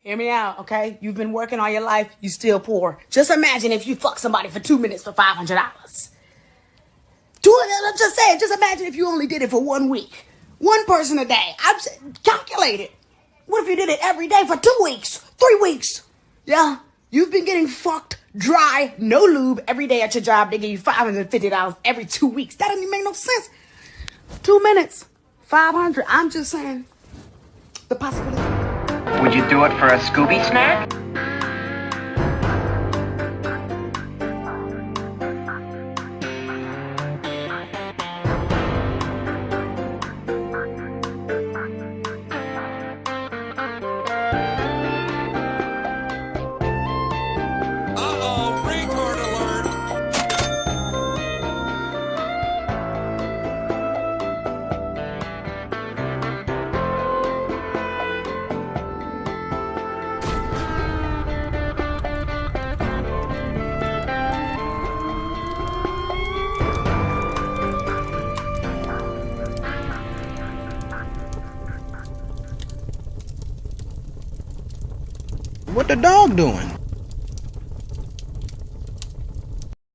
Hear me out, okay? You've been working all your life, you still poor. Just imagine if you fuck somebody for 2 minutes for $500. Just say it. Just imagine if you only did it for 1 week. One person a day. Calculate it. What if you did it every day for 2 weeks? 3 weeks? Yeah. You've been getting fucked dry, no lube, every day at your job. They give you $550 every 2 weeks. That doesn't even make no sense. 2 minutes, 500. I'm just saying the possibility. Would you do it for a Scooby snack? Uh-oh, retard alert! What the dog doing?